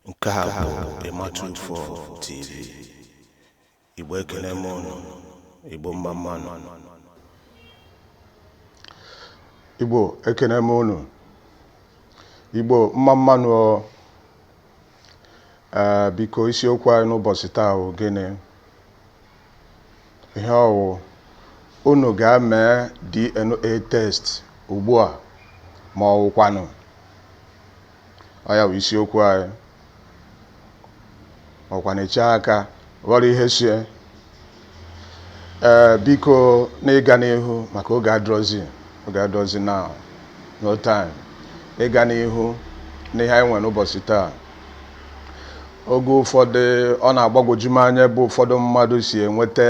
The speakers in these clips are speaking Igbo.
Nke a bụ things.You TV. Igbo ekene m unu, Igbo mma mmanụ. Igbo ekene m unu, Igbo mma mmanụ. Biko isiokwu anyị n'ụbọchị taa bụ gịnị? Ihe ọwụ unu ga-eme DNA test ugbu a ma ọ wụkwanụ. Ọ ya bụ isiokwu anyị. Ọkwana eche aka ghọrọ ihe sie. Biko n'ịga n'ihu maka oge adọzi now, no time. Ịga n'ihu n'ihe anyị nwere n'ụbọchị taa. Oge ụfọdụ ọ na-agbagwoju m anya bụ ụfọdụ mmadụ si enweta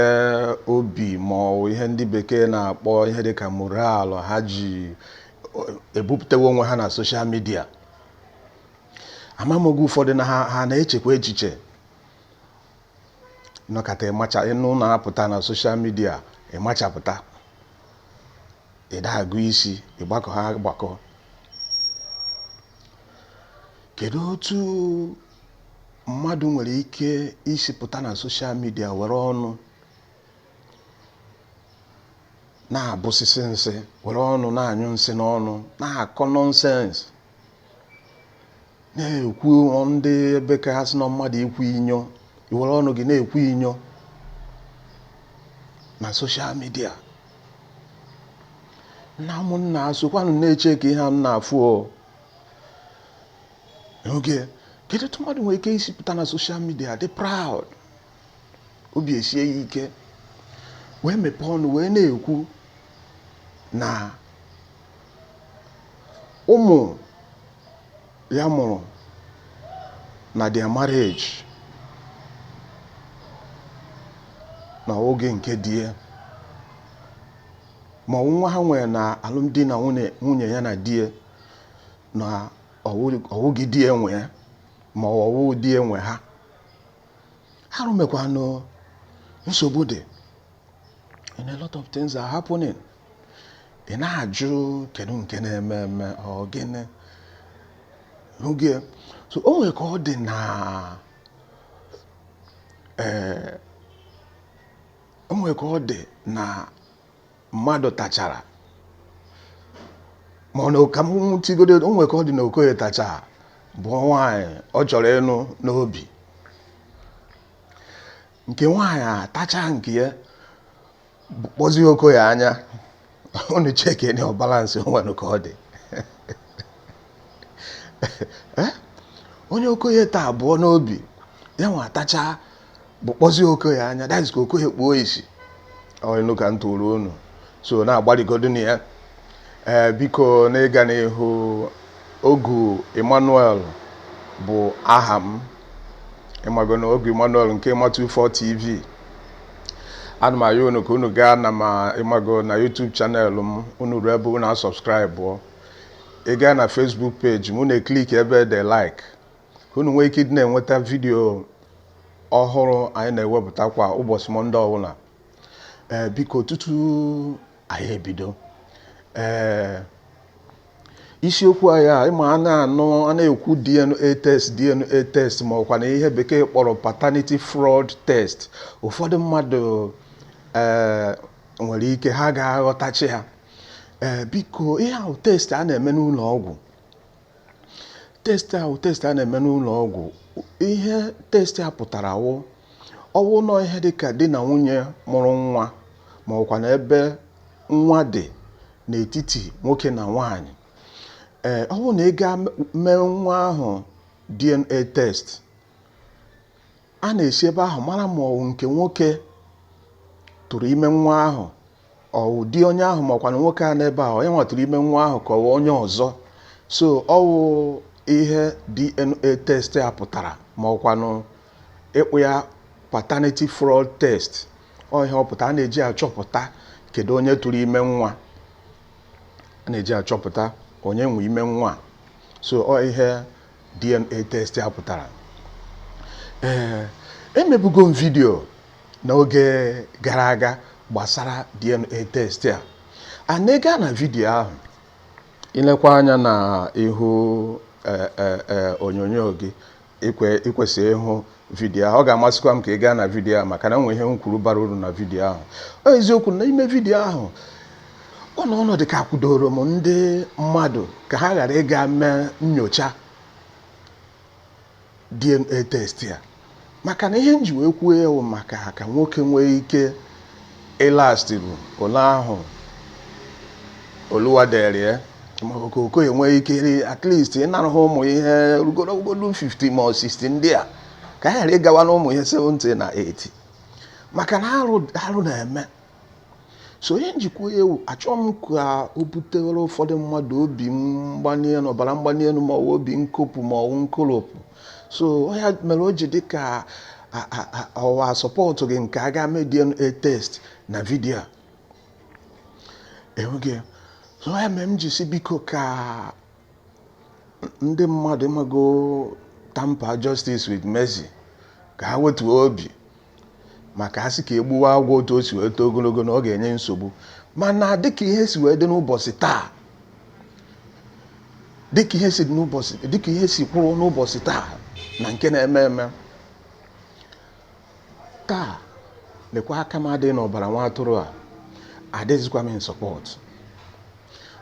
obi ma ọ ihe ndị bekee na-akpọ ihe dịka moral ha ji ebupụtewo onwe ha na social media. Ama m oge ụfọdụ na ha na-echekwa echiche nọkata ịnụ na-apụta na social media ịmachapụta ịda-agụ isi ịgbakọ ha agbakọ. Kedu otu mmadụ nwere ike isi pụta na social media were ọnụ na-abụsịsị nsị, were ọnụ na-anyụ nsị n'ọnụ, na-akọ nonsense, na-ekwu ndị ebe ka ha sị na mmadụ ikwu inyo, iwere ọnụ gị na-ekwu inyo na social media. Na ụmụnna asokwanụ na-eche ka ihe a na-afụ oge. Kedu otu mmadụ nwere ike isi pụta na social media dị proud, obi esie ya ike, wee mepee ọnụ wee na-ekwu na ụmụ ya mụrụ na their marriage na oge nke di ya, ma nwa ha nwere na alụmdi na nwunye ya na di ya na ọwụghị di ya nwe ya ma ọwụ di ya nwe ha. Ha rumekwanụ nsogbu dị. And a lot of things are happening. Ị na-ajụ kedu nke na-eme eme ọ gịnị oge. So o nwere ka ọ dị na o nwere ka ọ dị na mmadụ tachara ma ọ na ka m tigodo. O nwere ka ọ dị na Okoye tachara bụ nwaanyị ọ chọrọ ịnụ n'obi. Nke nwaanyị atacha nke ya kpọzie Okoye anya. Unu cheke ni balance nwere ka ọ dị. Onye Okoye taa abụọ n'obi ya nwa atacha bụ kpọzie Okoye anya. That is ka Okoye kpuo isi. Ọ ka ntụrụ unu so na-agbaligodo na ya. Biko n'ịga n'ihu, Ogu Emmanuel bụ aha m. Ịmago na Ogu Emmanuel nke things.You TV. Ana m ayọ unu ka unu gaa na ịmago na YouTube channel m, unu ruo ebe unu subscribe. Ị gaa na Facebook page m, unu eklik ebe de like ka unu nwee ike ịdị na-enweta vidio ọhụrụ anyị na-ewepụta kwa ụbọchị Mọnde ọbụla. Biko tutu anyị ebido, isiokwu anyị ịma a na-ekwu DNA test ma ọkwa na ihe bekee kpọrọ paternity fraud test. Ụfọdụ mmadụ nwere ike ha ga-aghọtachi ha. Biko ihe ahụ test a na-eme n'ụlọ ọgwụ. Test a na-eme n'ụlọ ọgwụ. Ihe test a pụtara ọwụ nọ ihe dịka di na nwunye mụrụ nwa ma ọkwa na ebe nwa dị n'etiti nwoke na nwaanyị. Ọ bụrụ na ị ga mee nwa ahụ DNA test, a na-esi ebe ahụ mara ma ọ nke nwoke tụrụ ime nwa ahụ, ọ dị onye ahụ ma ọkwa na nwoke a n'ebe ahụ onye nwatụrụ ime nwa ahụ ka ọ onye ọzọ. So ọ wụ ihe DNA test a pụtara ma ọkwanụ ịkpụ ya paternity fraud test. Ọ ihe ọ pụtara. A na-eji achọpụta kedu onye tụrụ ime nwa. A na-eji achọpụta onye nwe ime nwa. So ọ ihe DNA test a pụtara. Emebugo m vidio n'oge gara aga gbasara DNA test a. Ị na vidio ahụ, ilekwa anya na ihu onyonyo gị, ikwesịrị ịhụ vidiyo ahụ. Ọ ga-amasịkwa m ka ị gaa na vidiyo ahụ maka na nwere ihe m kwuru bara uru na vidiyo ahụ. Eziokwu n'ime vidiyo ahụ ọnọdụ ka kwudoro m ndị mmadụ ka ha ghara ịga mee nyocha DNA test ya, maka na ihe m ji wee kwuo ewu maka ka nwoke nwee ike ịlastiru ole ahụ Oluwa dere ma ka Okoye nwee ike at least ịnarụha ụmụ ihe rugoro 50 ma 60 ndị a ka ha ghara ịgawa na ụmụ ihe 70 na 80 maka na arụ na-eme. So ihe njikwa ewu achọghị m ka o butere ụfọdụ mmadụ obi mgbali elu, ọbara mgbali elu, ma ọ bụ obi nkopụ ma ọ bụ nkolopụ. So ya mere o ji dị ka ọwa sọpọtụ gị nke a ga-eme DNA test na vidiyo a enweghị. So ya mere m ji si biko ka ndị mmadụ ịmago tamper justice with mercy ka ha wetuo obi maka ha si ka egbuwa agwọ otu o si wee too ogologo na ọ ga-enye nsogbu. Mana dịka ihe si wee dị n'ụbọchị taa, dịka ihe si kwụrụ n'ụbọchị taa na nke na-eme eme taa, lekwa aka m adịghị n'ọbara nwa atụrụ a, adịghịzikwa m in support.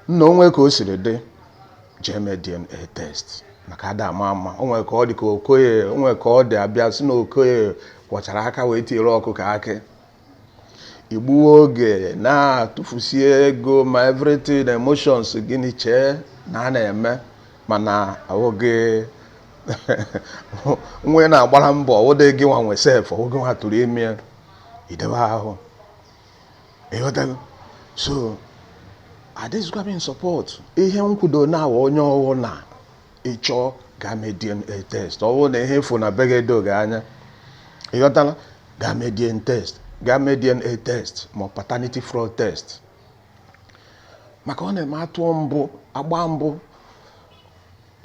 Nna onwe ka o siri dị jee mee DNA test maka ada ama onwe ka ọ dị ka Okoye, onwe ka ọ dị abịa si na Okoye kwọchara aka wee tiere ọkụ ka akị, igbuo oge na-atụfusie ego ma everything emotions gịnị chee na a na-eme, mana oge nwe na-agbara mbọ ọwụdị gị nwa nwe sef oge nwa tụrụ ime idebe ahụ ịghọtago. So adịghịzikwa m in support ihe nkwudo na-awa onye ọwụ na ịchọ ga mee DNA test. Ọwụ na ihe efu na begedo gị anya ịghọtala, ga mee DNA test ma paternity fraud test maka ọ na-eme atụọ mbụ agba mbụ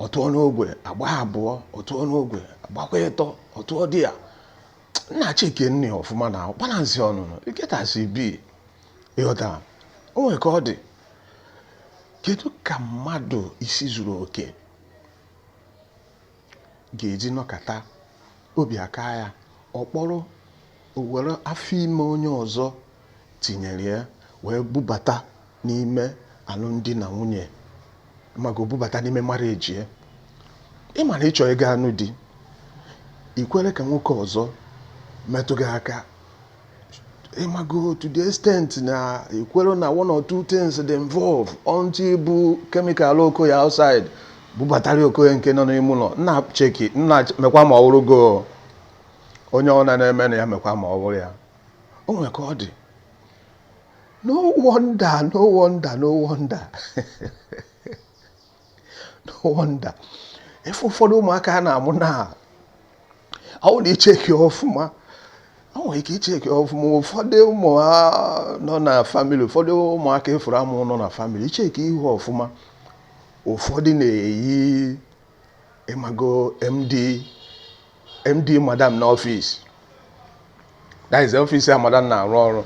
ọtụọ n'ogwe, agba abụọ ọtụọ n'ogwe, agbakwa ịtọ ọtụọ dị ya. Nna chike nne ọfụma na balance ọnụnụ iketasi bi ịghọta. O nwere ka ọ dị, kedu ka mmadụ isi zuru oke ga-eji nọkata obi aka ya ọkpọrọ o were afọ ime onye ọzọ tinyere ya wee bubata n'ime alụmdi na nwunye maga bubata n'ime marriage ya. Ịma na ịchọ ịga anụ di, ikwere ka nwoke ọzọ metụ gị aka, ịmago to the extent na ikwere na one or two things dey involve until bụ chemical Okoye outside bubatara Okoye nke nọ n'ime ụlọ. Nna cheki nna mekwa ma ọ wụrụ go onye ọ na-eme na ya mekwa ma ọ bụrụ ya. O nwere ka ọ dị. No wonder no wonder efe ụfọdụ ụmụaka a na-amụ na ọ na icheki ọfụma, o nwere ike icheki ọfụma. Ụfọdụ ụmụ ha nọ na family, ụfọdụ ụmụaka efuru amụ nọ na family icheki ihu ọfụma. Ụfọdụ na-eyi ịmago MD madam n'ọfịs, that is ọfịs ya madam na-arụ ọrụ.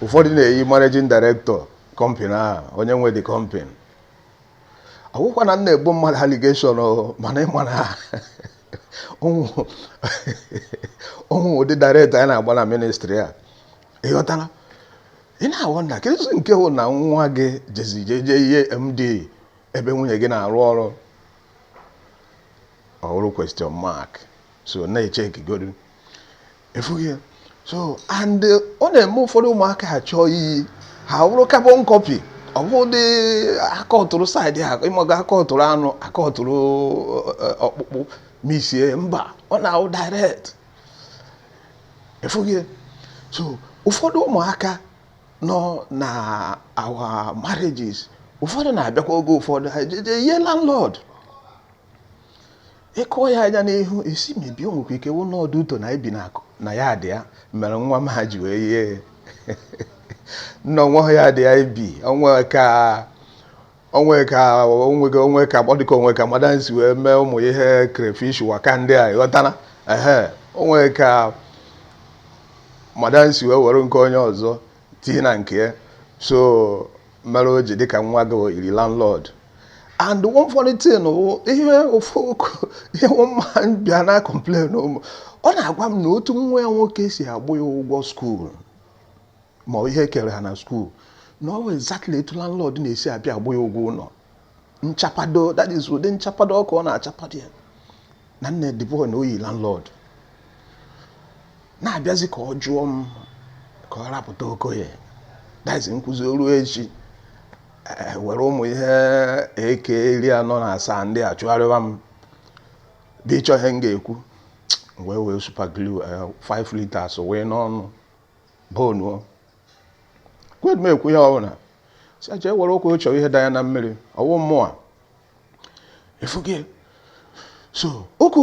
Ụfọdụ na-eyi managing director company ahụ, onye nwe the company. Ọgwụkwa na na-egbu mmadụ allegation, mana ịma na ụmụ ụdị director ya na-agba na ministry a ịghọtala. Ị na-awọnda kedụzi nke hụ na nwa gị jeje ihe MD ebe nwunye gị na-arụ ọrụ ọrụ question mark. So na-echekigoro efughị. So and ọ na-eme ụfọdụ ụmụaka achọ iyi ha wụrụ carbon copy, ọ bụ dị akọtụrụ side ha, ịmaga akọtụrụ anụ akọtụrụ ọkpụkpụ misie mba, ọ na-awụ direct efughị. So ụfọdụ ụmụaka nọ na our marriages, ụfọdụ na-abịakwa oge ụfọdụ ha jeje ihe landlord ịkụọ ya anya n'ihu esi mebi. O nwekwa ike wụ n'ọdụ ụtọ na ebi na ya dị ya mere nwa m ha ji wee yie nna onwe ya dị ya ibi onwe ka gbadịka onwe ka madansi wee mee ụmụ ihe crayfish waka ndị a ịghọtana. Onwe ka madansi wee were nke onye ọzọ tii na nke ya. So mere o ji dịka nwa gị iri landlord. and one funny thing ihe ofu ihe woman bịa na complain ọ na-agwa m na otu nwa ya nwoke si agbụ ya ụgwọ skuul ma ihe kere ha na skuul na ọ exactly etu landlord na-esi abịa agbụ ya ụgwọ ụlọ nchapado, that is ụdị nchapado ọkụ ọ na-achapado ya na nne the boy na oyi landlord na-abịazi ka ọ jụọ m ka ọ rapụta okoye that is nkụzi oru echi were ụmụ ihe eke 47 ndị a chụgharịwa m bụ ịchọ ihe m ga-ekwu wee super glue 5 liters wee n'ọnụ bonuo kwed m ekwu ya ọbụla si aja were okwu chọrọ ihe danya na mmiri ọwụ mmụọ efuge. So oge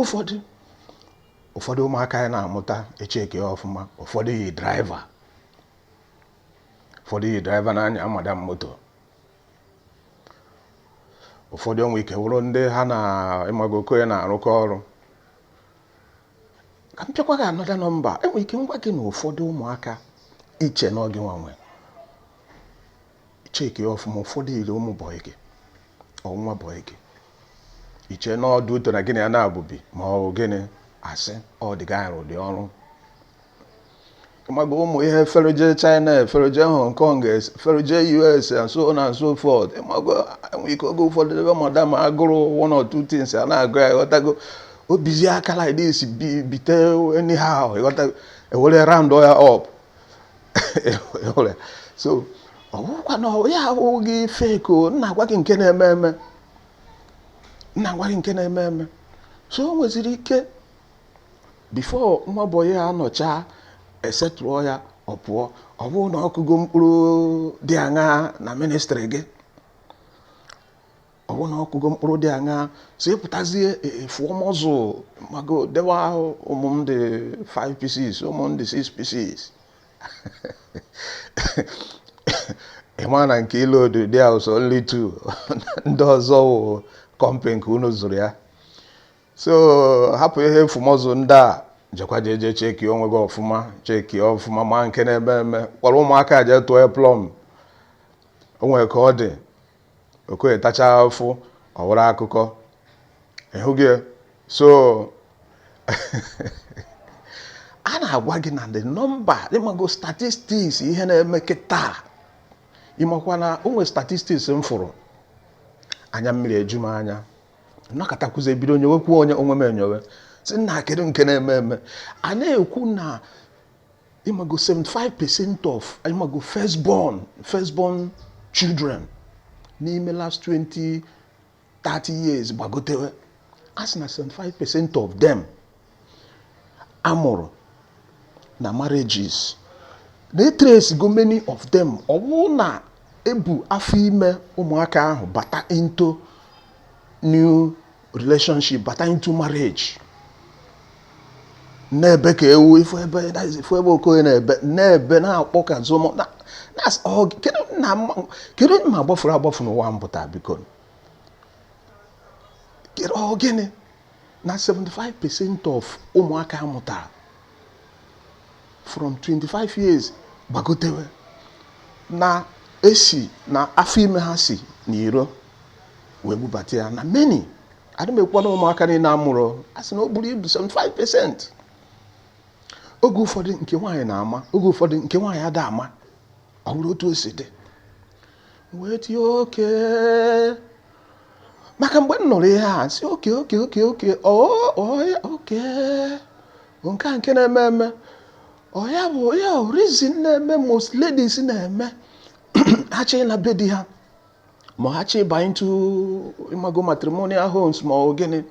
ụfọdụ ụmụaka ya na-amụta echeke ọfụma, ụfọdụ yi driver na-anya madam moto, ụfọdụ onwe ike wụrụ ndị ha na ịmagoko ya na-arụkọ ọrụ. Ka m pịakwa gị anọda nọmba, enwe ike ngwa gị na ụfọdụ ụmụaka iche n'oge nwanwe cheke ọfụma, ụfọdụ iri ụmụ bọyị gị ọnwa bọyị gị iche n'ọdụ uto na gịnị ya na-abụbi ma ọ gịnị asị ọ dị gaa arụ dị ọrụ. Ịmago ụmụ ihe feroje China, feroje Hong Kong, feroje US and so on and so forth. Ịmago enwe ike oge ụfọdụ ebe madam agụrụ 1 or 2 things a na-agụ ya ịghọtago obizi aka like this bite anyhow ịghọtago ewere round ya up so ọgwụkwa na ya ahụghị fake o, nna agwa gị nke na-eme eme. So o nweziri ike before nwa boy ya anọcha esetụọ ya ọ pụọ, ọ bụrụ na ọkụgo mkpụrụ dị aṅa na ministry gị, ọ bụrụ na ọkụgo mkpụrụ dị aṅa so ịpụtazie fụọ mọzụ mago dewa ụmụ m dị 5 pieces, ụmụ m dị 6 pieces ịma na nke ilodu dị also only 2 ndị ọzọ wụ kọmpe nke unu zụrụ ya. So hapụ ihe efumọzụ ndị a jekwa jeje cheki onwe gị ọfụma ma nke na-eme eme kpọrọ ụmụaka je tụọ plọm onwe ka ọ dị okoye tacha afụ ọwụrụ akụkọ ịhụ gị. So a na-agwa gị na the number ịmago statistics ihe na-eme kịta ịmakwa na onwe statistics m fụrụ anya mmiri eju m anya nakatakwuzi ebido onye wekwu onye onwe m enyowe si nna kedu nke na-eme eme. A na-ekwu na ịmago 75% of ịmago firstborn children n'ime last 20-30 years gbagotewe, a sị na 75% of them amụrụ na marriages na trace go many of them ọ bụrụ na ebu afọ ime ụmụaka ahụ bata into new relationship, bata into marriage n'ebe ka ewu ifu ebe okoye n'ebe na-akpọ ka zomo kedu ma agbafuru n'ụwa mpụta biko kedu gịnị na 75% of ụmụaka amụtara from 25 years gbagotewe na esi na afọ ime ha si n'iro wee bubata ya na many adịmekwa na ụmụaka niile amụrụ asị na o buru ibu 75%. Oge ụfọdụ nke nwaanyị na-ama, oge ụfọdụ nke nwaanyị ada ama, ọ bụrụ otu o si dị wee tie oke maka mgbe m nụrụ ihe a sị oke nke na-eme eme ya bụ ya reason na-eme most ladies na-eme ha chọọ na be di ha ma ha chọọ ịba into imago matrimonial homes ma ọ gịnị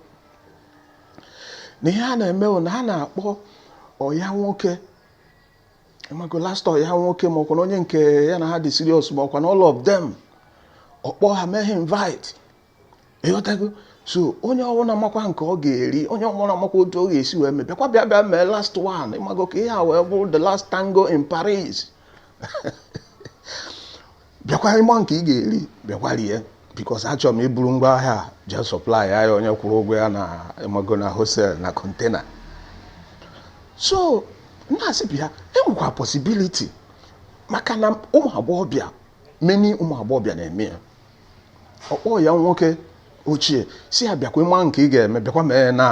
na ihe ha na-eme na ha na-akpọ ọya nwoke imago last ọya nwoke ma ọkwa onye nke ya na ha dị serious ma ọkwa na all of them ọkpọ ha mee invite ịghọtago. So onye ọbụla makwa nke ọ ga-eri, onye ọbụla makwa otu ọ ga-esi wee mee bịa mee last one imago ka ihe a wee bụrụ the last tango in Paris bịakwa ịma nke ị ga-eri bịakwa rie because achọrọ m iburu ngwa ahịa jee supply ya onye kwụrụ ụgwọ ya na imago na hostel na container. So na-asị bịa enwekwa possibility maka na ụmụ agbọghọbịa na-eme ya ọkpọ ya nwoke ochie si ya bịakwa ịma nke ị ga-eme bịakwa mee na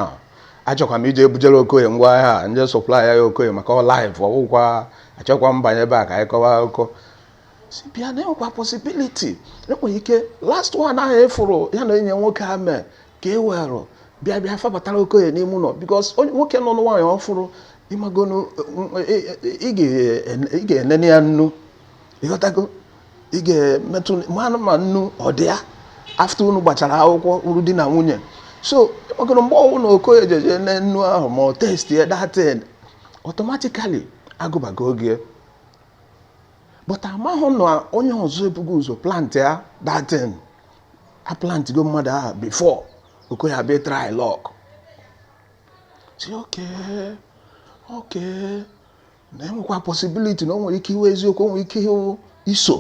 achọkwa m ije ebujere Okoye ngwa ahịa nje supply ya Okoye maka ọ live ọgwụkwa achọkwa m banye ebe a ka anyị kọwa akụkọ si bịa na enwekwa possibility enwere ike last one ahụ efuru ya na enye nwoke a mee ka e were bịa fabatara Okoye n'ime ụlọ because onye nwoke nọ n'nwaanyị ọfụrụ ịmagonu ị ga-enene ya nnu ịghọtago ị ga-emetụ ma nnu ọ dị ya after unu gbachara akwụkwọ uru di na nwunye so ịmagonu mgbe ọwụ na Okoye jeje ne nnu ahụ ma ọ test ya datin automatically agụbago oge but amahụ na onye ọzọ ebugo ụzọ plant ya datin a plant go mmadụ ahụ before Okoye abịa try luck si okay na enwekwa possibility na o nwere ike iwe eziokwu o nwere ike iso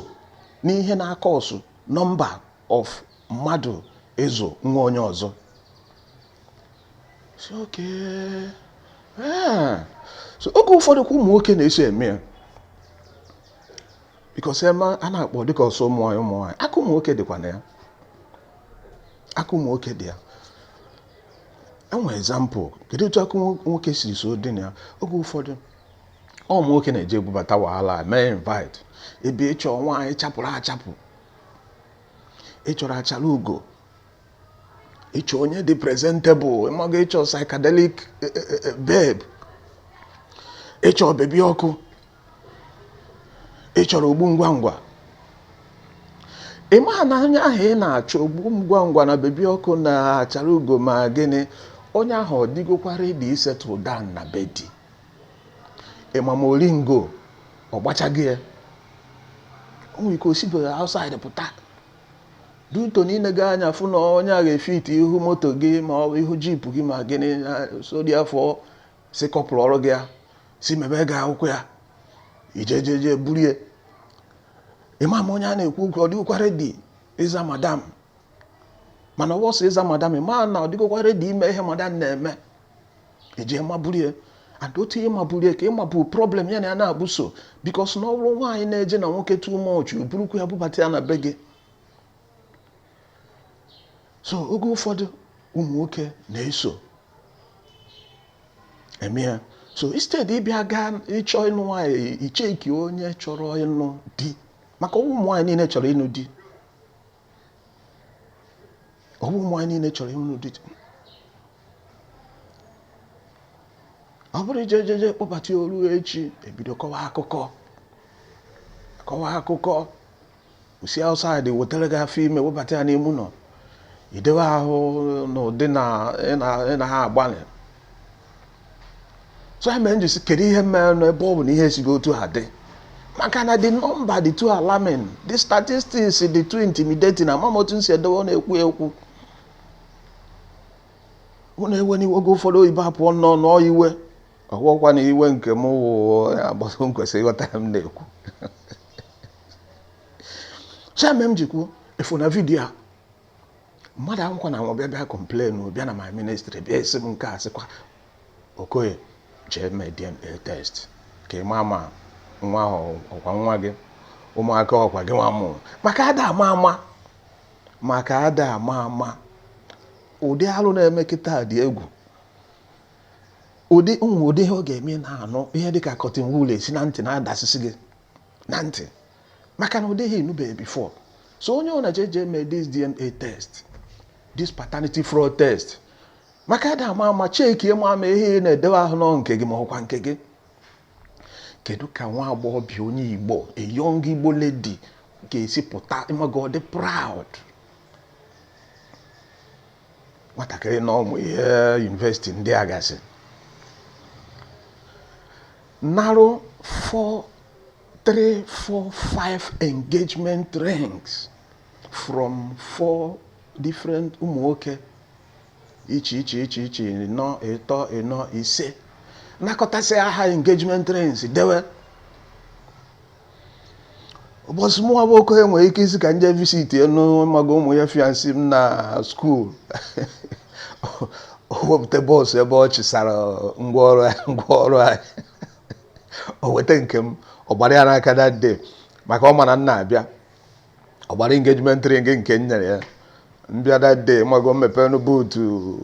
n'ihe na-aka ọsụ number of mmadụ ịzụ nwa onye ọzọ si so oge ụfọdụ kwa ụmụ nwoke na-eso eme ya because a na-akpọ dịka ọsọ ụmụ nwaanyị aka ụmụ nwoke dịkwa na ya aka ụmụ nwoke dị ya enwe example kedu otu aka nwoke siri so dị na ya oge ụfọdụ ụmụ nwoke na-eje ebubata wahala mee invite ebe ịchọ nwaanyị chapụrụ achapụ ịchọrọ achara ugo ịchọ onye dị presentable ịmaga ịchọ psychedelic babe ịchọ bebi ọkụ ịchọrọ ogbu ngwa ngwa ịma na anya ahụ ị na-achọ ogbu ngwa ngwa na bebi ọkụ na achara ugo ma gịnị onye ahụ ọ dịgokwara ịdị isettle down na bedi ịma ma oringo ọ gbachaghị ya o nwere ike osibeghị outside pụta duto n'inega anya fụ na onye a ga-efit ihu moto gị ma ọ bụ ihu jipu gị ma gịnị so dị afọ si kọpụrụ ọrụ gị ya si mebe ga akwụkwọ ya ijejeje burie ịma ma onye a na-ekwu okwu ọ dịgokwa redi ịza madam mana ọwọsọ ịza madam ịma na ọ dịgokwa redi ime ihe madam na-eme eje maburie and otu ihe maburie ka ịmabụ problem ya na ya na-abụso bikos na ọ bụrụ nwaanyị na-eje na nwoke too much burukwu ya bubata ya na be gị so oge ụfọdụ ụmụ nwoke na-eso eme ya so instead ịbịa gaa ịchọ ịnụ nwaanyị icheki onye chọrọ ịnụ di maka ụmụ nwaanyị niile chọrọ ịnụ di ụmụ nwaanyị niile chọrọ ịnụ di ọ bụrụ ijejeje kpọbata oru echi ebido kọwa akụkọ osi outside wetara gị afọ ime webata ya n'ime ụlọ idewe ahụ n'ụdị na ha agbalị so ya mere njisi kedu ihe mere n'ebe ọ bụ na ihe esigo otu ha dị maka na the number dị too alarming the statistics dị too intimidating ama otu nsi edewe ọ na-ekwu ekwu ọ na-ewe n'iwe oge ụfọdụ oyibo apụọ n'ọnụ iwe ọgwọkwa na iwe nke m wụ agbasa m kwesịrị ịghọta m na-ekwu so ya mere m jikwu efu na vidiyo a mmadụ akwụkwọ na nwa bịa complain bịa na my ministry bịa esi m nke a sịkwa Okoye jee mee DNA test ka ịma ma nwa ahụ ọkwa nwa gị ụmụaka ọkwa gị nwa mụrụ maka ada ama ụdị alụ na-eme kịta dị egwu ụdị ihe ọ ga-eme na-anụ ihe dịka cotton wool esi na ntị na-adasịsị gị na ntị maka na ụdị ihe ịnụbeghị before so onye ọ na-eje mee this DNA test this paternity fraud test maka ada ama cheki ama ihe na-edewe ahụ nọ nke gị ma ọkwa nke gị kedu ka nwa agbọghọbịa onye Igbo a young Igbo lady ga-esi pụta ịmaga ọ dị proud nwatakịrị na ụmụ ihe university ndị agasị narụ 4, 3, 4, 5 engagement rings from 4 different ụmụ nwoke iche ịnọ ịtọ ịnọ ise nakọtasị aha engagement rings dewe ụbọchị mụnwa bụ Okoye nwere ike isi ka nje visit enu maga ụmụ ya fiancé m na school o wepụta bọọsụ ebe ọ chisara ngwaọrụ anyị o weta nke m ọ gbara ya n'aka that day maka ọ mana nna abịa ọ gbara engagement ring nke m nyere ya mbịa that day mago mmepe no buutu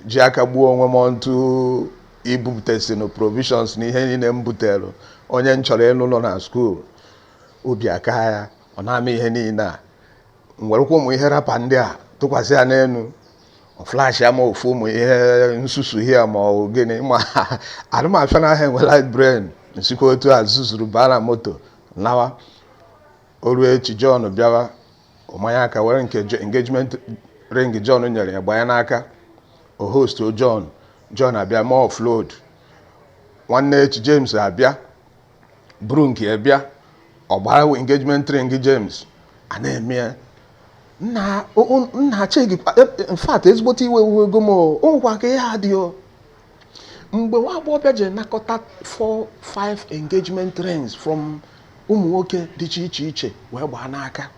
ji aka gbuo onwe m ọntụ ibupụtasị no provisions na ihe niile m butere onye m chọrọ ịlụ nọ na skuul obi aka ya ọ na-ama ihe niile a nwerekwa ụmụ ihe rapa ndị a tụkwasị ya n'elu flash ama ofu ụmụ ihe nsusu hia ma ọ gịnị ma arụmafịa n'ahịa enwe light brain nsikwa otu a zuzuru baa na moto lawa oru echi John bịawa ụmanya aka were nke engagement ring John nyere ya gbanye n'aka o host o John abịa ma offload nwanne echi James abịa buru nke ya bịa ọ gbara engagement ring James a na-eme nna chegi in fact ezigbote iwe ego m o nkwa ka ihe adịghị mgbe nwa agbọghọbịa ji nakọta 4-5 engagement rings from ụmụ nwoke dị iche iche wee gbaa n'aka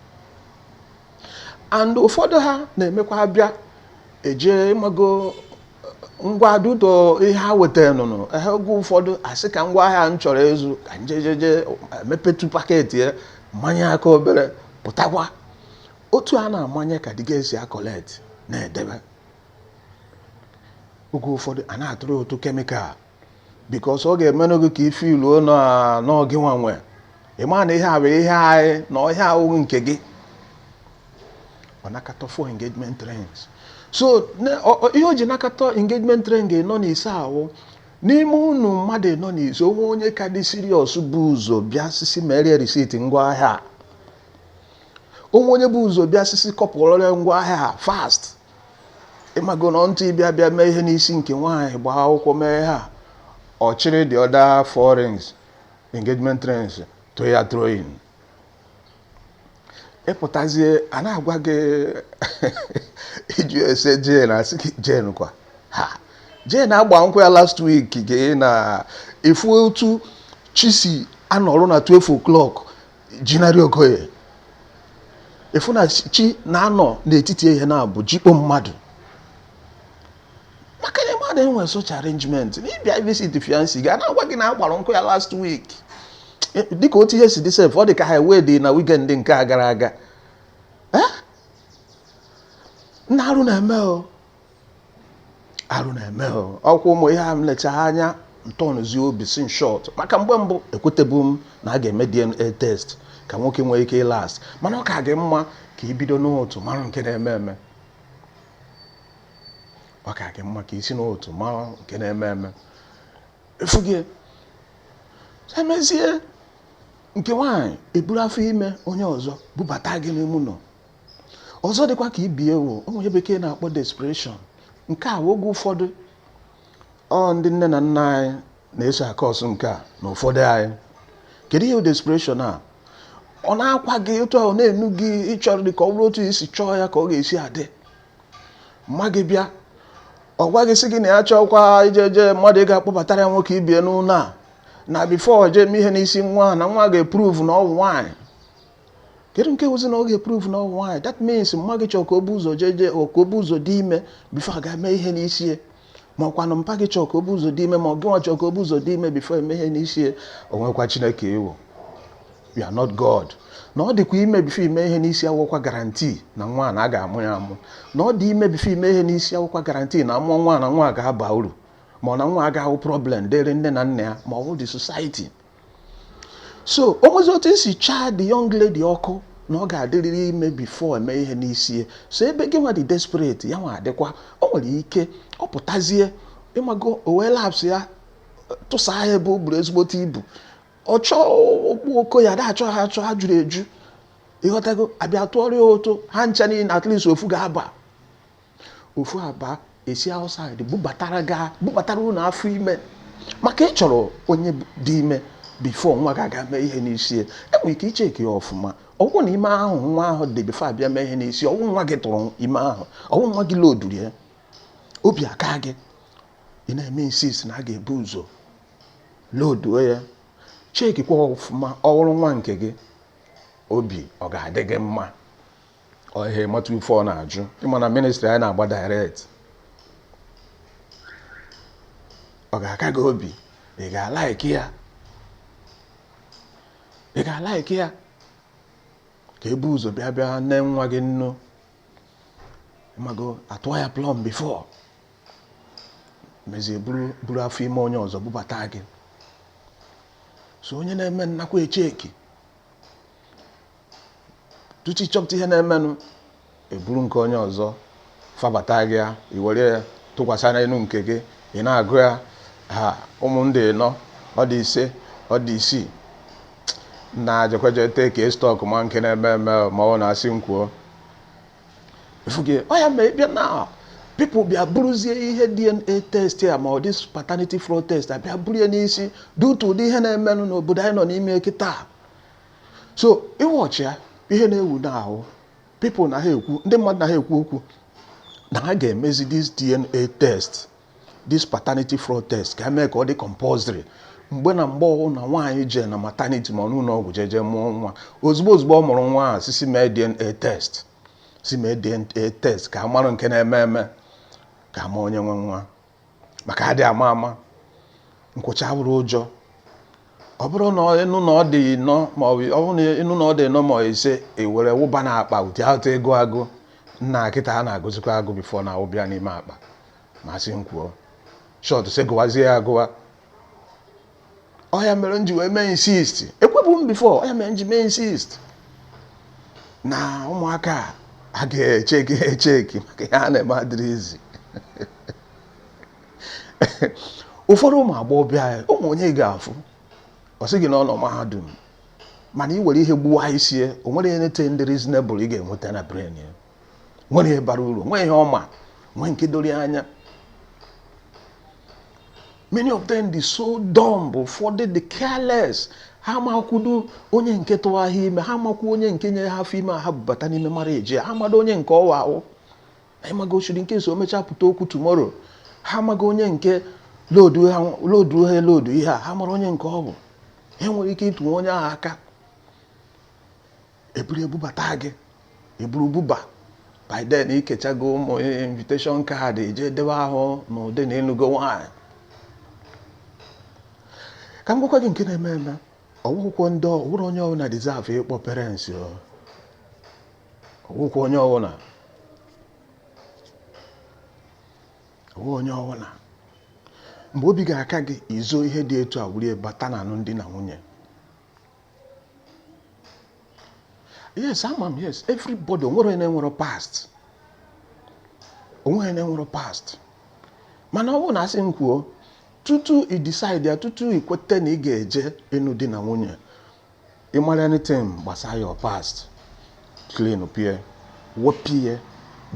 and ụfọdụ ha na-emekwa abịa eje ịmago ngwa dudo ihe ha wetara nụnụ oge ụfọdụ asị ka ngwa ahịa m chọrọ ịzụ ka njejeje mepetu paketi ya mmanya aka obere pụtakwa otu a na-amanye ka dịga esi akọlet na-edebe oge ụfọdụ a na-atụrụ otu kemikal bikos ọ ga-emenụ gị ka ife iluo n'oge nwanwe ịma na ihe a bụ ihe anyị na ọhịa ahụhụ nke gị ọ nakọta 4 engagement rings so ihe o ji nakọta engagement ring nọ n'ise ahụ n'ime unu mmadụ nọ n'ise onwe onye ka dị siriọs bụ ụzọ bịa sisi merie risiti ngwa ahịa onwe onye bụ ụzọ bịa sisi kọpụrọrọ ngwa ahịa fast ịmago na ntị bịa mee ihe n'isi nke nwaanyị gbaa akwụkwọ mee ha ọchịrị the other 4 rings engagement rings to ya throwing ịpụtazie a na-agwa gị iji ese Jane asị gị Jane kwa ha Jane agba nkwụ ya last week gị na ifu otu chisi anọrụ na 12 o'clock jinarị okoye ifu na chi na-anọ n'etiti ihe na-abụ jikpo mmadụ maka na mmadụ enwe such arrangement n'ịbịa visit fiancé gị a na-agwa gị na agbara nkwụ ya last week dịka otu ihe si dị sef ọ dị ka ha wee dị na weekend nke a gara aga na arụ na-eme ọkwụ ụmụ ihe a m lecha anya ntọnụzi obi sin short maka mgbe mbụ ekwetebu m na a ga-eme DNA test ka nwoke nwee ike last mana ọ ka gị mma ka ibido n'otu mara nke na-eme eme ọ ka gị mma ka isi n'otu mara nke na-eme eme efu gị emezie nke nwaanyị eburu afọ ime onye ọzọ bubata gị n'ime ụlọ ọzọ dịkwa ka ibi ewu onye bekee na-akpọ desperation nke a oge ụfọdụ ndị nne na nna anyị na-eso akọsụ nke a na ụfọdụ anyị kedu ihe desperation a ọ na-akwa gị otu ahụ na-enu gị ịchọrọ dị ka ọ bụrụ otu isi chọọ ya ka ọ ga-esi adị mma gị bịa ọ gwa gị sị gị na ya chọkwa ijeje mmadụ ị ga-akpọbatara ya nwoke ibie n'ụlọ a na before je eme ihe n'isi nwa na nwa ga-eprove na ọ bụ nwaanyị kedu nke wụzi na ọ ga-eprove na ọ bụ nwaanyị that means mma gị chọọ ka o bu ụzọ jeje ka o bu ụzọ dị ime before ga-eme ihe n'isi ya ma ọkwa na mpa gị chọọ ka o bu ụzọ dị ime ma ọ gị nwa chọọ ka o bu ụzọ dị ime before eme ihe n'isi ya o nwekwa Chineke ewu you are not God na ọ dịkwa ime before ime ihe n'isi akwụkwọ guarantee na nwa na a ga-amụ ya amụ na ọ dị ime before ime ihe n'isi akwụkwọ guarantee na amụọ nwa na nwa ga-aba uru ma ọ na nwa agaghị problem dịrị nne na nna ya ma ọ bụ the society so o nwezi otu esi chaa the young lady ọkụ na ọ ga-adịrịrị ime before eme ihe n'isi ya so ebe gị nwa dị desperate ya nwa adịkwa o nwere ike ọ pụtazie ịmago o wee laps ya tụsa ya ebe o gburu ezigbote ibu ọ chọọ okpu oko ya da-achọ ha achọ ha juru eju ịghọtago abịa tụọrọ ya ụtụ ha ncha niile at least ofu ga-aba ofu aba esi outside bubatara unu afọ ime maka ị chọrọ onye dị ime before nwa ga-aga mee ihe n'isi enwere ike icheki ya ọfụma ọgwụ na ime ahụ nwa ahụ dị before abịa mee ihe n'isi ọgwụ nwa gị tụrụ ime ahụ ọgwụ nwa gị loduru ya obi aka gị ị na-eme insist na a ga-ebu ụzọ loduo ya chekikwa ọfụma ọhụrụ nwa nke gị obi ọ ga-adị gị mma ihe mata ife ọ na-ajụ ịma na ministry anyị na-agba direct ọ ga-aka gị obi ị ga-alaiki ya ka ebu ụzọ bịa nne nwa gị nnu mago atụọ ya plọm before mezie buru afọ ime onye ọzọ bubata gị. So onye na-eme nnakwa echeki tutu ịchọpụta ihe na-emenụ eburu nke onye ọzọ fabata gị ya, iwere ya tụkwasị n'elu nke gị, ị na-agụ ya ha ụmụ ndị ịnọ, ọ dị ise, ọ dị isii, na jekweje teke stọk ma nke na-eme eme ma ọ na-asị nkwuo ifuge ọ ya mee bịa na people bịa buruzie ihe DNA test ya ma ọ dị paternity fraud test abịa buru ya n'isi due to ụdị ihe na-emenụ n'obodo anyị nọ n'ime kịta. So ịwọchi ya ihe na-ewu n'ahụ people na ha ekwu, ndị mmadụ na ha ekwu okwu na ha ga-emezi this DNA test, this paternity fraud test ka mee ka ọ dị compulsory mgbe na mgbe ọhụụ na nwaanyị je na maternity ma n'ụlọ ọgwụ jeje mụọ nwa, ozugbo ọ mụrụ nwa ahụ si mee DNA test, si mee DNA test ka amarụ nke na-eme eme ka ama onye nwe nwa, maka adị ama nkwụcha bụrụ ụjọ. Ọ bụrụ na ịnụ na ọ dị nọ ma ọ bụrụ na ịnụ na ọ dị nọ ma ise ewere wụba na akpa ụdị atụ ego agụ nna kịta ha na-agụzikwa agụ bifo na ụbịa n'ime akpa ma sị nkwuo shọt sị gụwazie ya agụwa. Ọ ya mere nji wee mee insist, ekwebu m bifo, ọ ya mere nji mee insist na ụmụaka a ga-echeki maka ihe a na-eme adịrị izi. Ụfọdụ ụmụ agbọghọbịa ụmụ onye ga-afụ ọ sị gị na ọ nọ mahadum mana ị were ihe gbuwa isi ya, o nwere ihe na-ete ndị reasonable ị ga-enweta na brain ya, nwere ihe bara uru, nwee ihe ọma, nwee nke dori anya. Many of them dị so dumb, ụfọdụ dị careless, ha makwudo onye nke tụwa ha ime, ha makwu onye nke nye ha afọ ime ha bubata n'ime marriage, ha mado onye nke ọwa ahụ, ha mago shiri nke so omecha pụta okwu tomorrow, ha mago onye nke lodu ihe a, ha mara onye nke ọ bụ, ha nwere ike ịtụnwe onye ahụ aka, eburu ebubata gị, eburu buba, by then ikechago ụmụ invitation card eje debe ahụ na ụdị na ịnụgo nwaanyị. Ka m gwakwa gị nke na-eme eme, ọwụkwọ ndị ọwụrụ onye ọbụla deserve ịkpọ parents, ọwụkwọ onye ọbụla, mgbe obi ga-aka gị izo ihe dị etu a wuri bata na alụmdi na nwunye. Yes, ama m, yes, everybody onwere na-enwere past, onwere na-enwere past, mana ọ bụ na asị m kwuo tutu ị decide ya, tutu ị kwete na ị ga-eje ịnụ di na nwunye, ị mara anything gbasara your past, clean pie, wepie,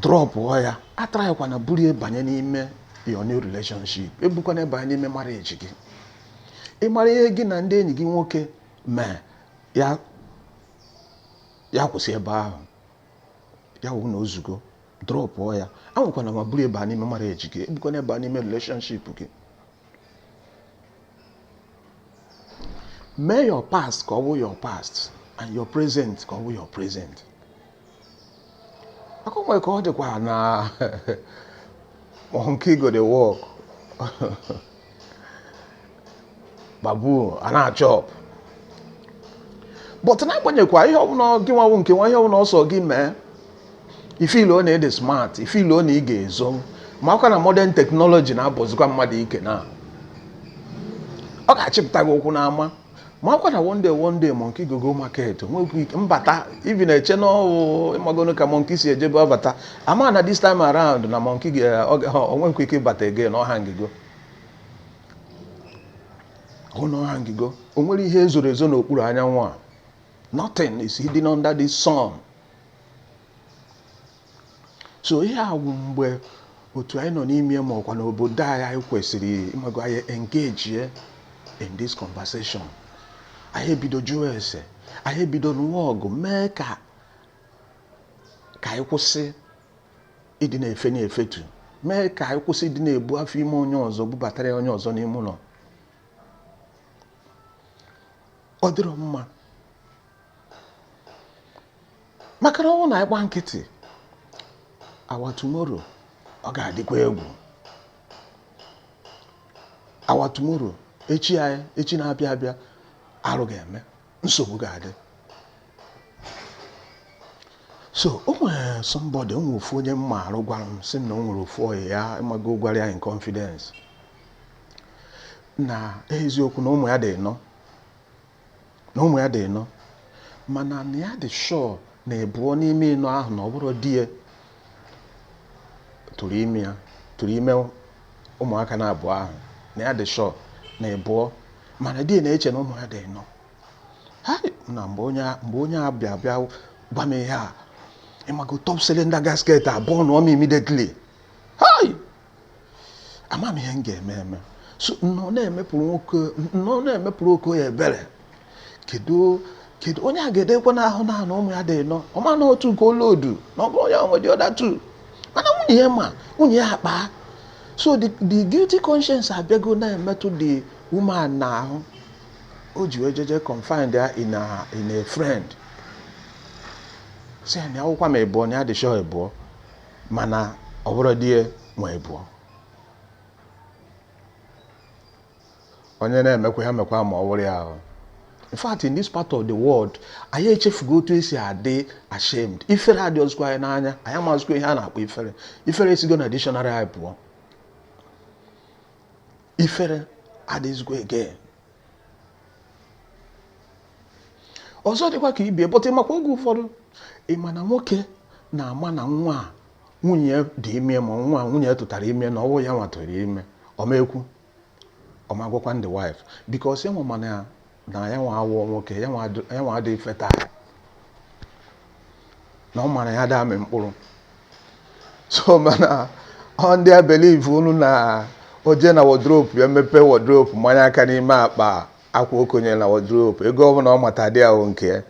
drop ya, atrakwa na burie banye n'ime your new relationship, ebukwana banye n'ime marriage gị. Ị mara ihe gị na ndị enyi gị nwoke mee ya kwụsị ebe ahụ, ya wụ na ozugo, drop ya, anwekwana ma burie banye n'ime marriage gị, ebukwana banye n'ime relationship gị. May your past ka ọ bụ your past and your present ka ọ bụ your present. Akọnwe ka ọ dịkwa na monkey go dey walk babu a na-achọp, but na-agbanyekwa ihe ọbụla gị nwawu nke nwa ihe ọbụla ọsọ gị mee, ifil ọ na-ede smart, ifil ọ na ị ga-ezo, ma ọkwa na modern technology na-abọzikwa mmadụ ike na ọ ga-achịpụta gị ụkwụ n'ama. Ma ọkwa na one day monkey go market, nwekwa ike mbata ibi na-eche n'ọwụ ịmagono ka monkey si ejebe ọbata, ama na this time around na monkey onwekwa ike ịbata again ọha ngigo, ọha ngigo, o nwere ihe ezoro ezo n'okpuru anyanwụ a, nothing is hidden under the sun. So ihe a bụ mgbe otu anyị nọ n'ime ma ọkwa n'obodo anyị kwesịrị ịmago anyị engage in this conversation. Anyị ebido jụọ ese, anyị ebido n'ụwa ọgụ, mee ka anyị kwụsị ịdị na-efe na-efetu, mee ka anyị kwụsị ịdị na-ebu afọ ime onye ọzọ bubatara onye ọzọ n'ime ụlọ. Ọ dịrọ mma, maka na ọ na ịgba nkịtị, our tomorrow ọ ga-adịkwa egwu. Our tomorrow, echi na-abịa abịa, arụ ga-eme, nsogbu ga-adị. So o nwere somebody, o nwere ofu onye mma arụ gwara m sị na o nwere ofu ọyị ya ịmago gwara ya in confidence na eziokwu na ụmụ ya dị nọ mana na ya dị sure na ebuo n'ime ịnọ ahụ na ọ bụrụ di ya tụrụ ime ụmụaka na-abụọ ahụ, na ya dị sure na ebuo mana di ya na-eche na ụmụ ya dị nọ. Na mgbe onye a bịa gwa m ihe a, ịmago top cylinder gasket abụọ na ọma immediately. Ama m ihe m ga-eme. So nnọọ na-emepụrụ oke ya ebere. Kedu onye a ga-edekwa n'ahụ na ụmụ ya dị nọ, ọma na otu nke olodu na ọ bụrụ ya onwe dị ọda tu mana nwunye ya akpa. So the guilty conscience abịago na-emetụ the woman n'ahụ. O ji wee jeje confide ya in a friend. Sị na akwụkwọ ma ịbụọ na ya dị sure ịbụọ mana ọ bụrụ di ya nwe ịbụọ. Onye na-emekwa ya mekwa ma ọ bụrụ ya ahụ. In fact, in this part of the world, anyị echefugo otu esi adị ashamed. Ifere adị ọzụkwa anyị n'anya, anyị amazụkwa ihe a na-akpọ ifere. Ifere esigo na dictionary anyị pụọ. Ifere adịzikwa again. Ọzọ dịkwa ka ibie, but ịmakwa oge ụfọdụ ịma na nwoke na-ama na nwunye dị ime ma nwunye tụtara ime na ọwụ ya nwatụrụ ime, ọmekwu ọmagwakwa ndị wife because ya nwa na ya nwa awụ nwoke, ya nwa adịghị fertile na ọ mara ya da amị mkpụrụ. So mana ọ ndị a believe unu na oje na wardrobe ya mepe wardrobe mmanya aka n'ime akpa akwa okonye na wardrobe, ego ọbụla ọ mata dị ahụ nke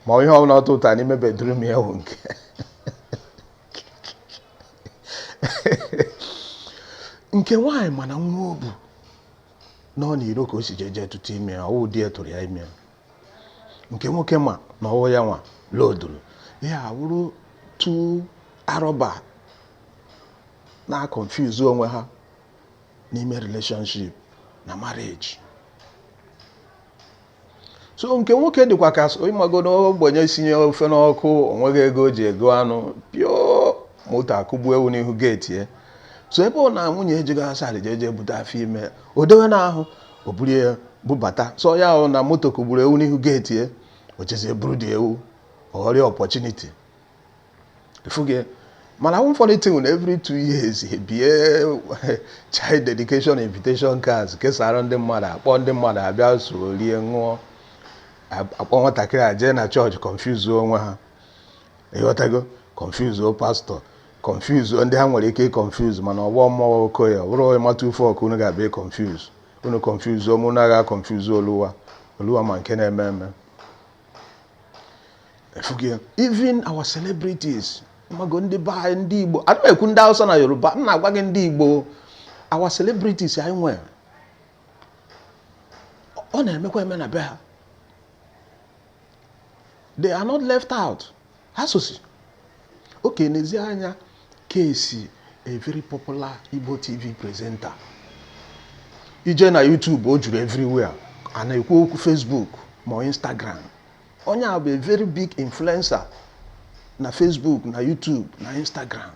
ma ihe ọbụla ọ tụta n'ime bedroom ya ahụ nke nke nwaanyị mana nwa obu nọ n'iro ka o si jeje tụtụ ime ya, ọwụ di ya tụrụ ya ime. Nke nwoke ma na ọwụ ya nwa loduru ya wụrụ tu arọba na confuse onwe ha n'ime relationship na marriage. So nke nwoke dịkwa ka ịmago na ogbenye sinye ofe n'ọkụ onweghị ego o ji ego anụ pio moto akụgbu ewu n'ihu gate ya. So ebe ọ na nwunye ejigo asali jeje bute afọ ime, o dewe n'ahụ o buru ya bubata. So ya ahụ na moto kụgburu ewu n'ihu gate ya, o chezie buru dị ewu ọghọrịa opportunity. Ifuge mana one funny thing na every 2 years ebie child dedication invitation cards kesara ndị mmadụ, akpọ ndị mmadụ abịa so rie ṅụọ, akpọ nwatakịrị a jee na chọọchị confuse onwe ha, ịghọtago, confuse pastor, confuse ndị ha nwere ike confuse mana ọgbọ mmụọ okoye bụrụ ịmata ufe ọkụ unu ga-abịa confuse unu confuse unu agha confuse oluwa ma nke na-eme eme. Even our celebrities, mago ndị ba ndị Igbo, ana m ekwu ndị Hausa na Yoruba, m na-agwa gị ndị Igbo, our celebrities anyị nwere ọ na-emekwa eme na be ha. They are not left out. Ha sosi. Okay, n'ezi anya Kesi, a very popular Igbo TV presenter. Ije na YouTube o juru everywhere. A na-ekwu okwu Facebook ma Instagram. Onye a bụ a very big influencer na Facebook, na YouTube, na Instagram.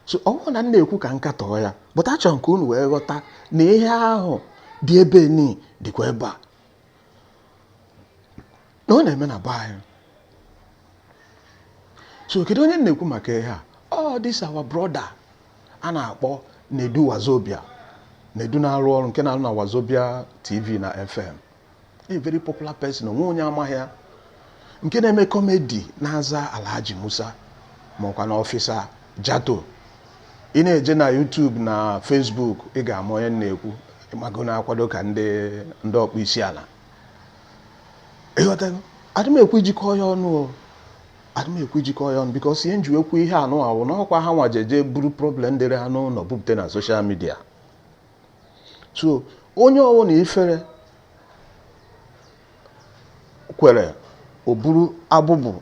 So ọ na na-ekwu ka nkatọ ya, but achọrọ nke unu wee ghọta na ihe ahụ dị ebe ni dịkwa ebe a. Na ọ na-eme na be anyị. So kedu onye na-ekwu maka ihe a? Oh, this our brother a na-akpọ Nedu Wazobia. Nedu na-arụ ọrụ nke na-arụ na Wazobia TV na FM. A very popular person, onwe onye amaghị ya. Nke na-eme comedy na-aza Alhaji Musa ma ọkwa na Officer Jato. Ị na-eje na YouTube na Facebook, ị ga-ama onye na-ekwu, ịmago na-akwado ka ndị ọkpụ isi ala. Ịghọtago? Adịm ekwu ijikọ ya ọnụ because ihe nji ekwu ihe anụ awụ na ọkwa ha nwa jeje buru problem dịrị ha n'ụlọ bupute na social media. So onye ọwụ na ifere kwere o buru abụbụ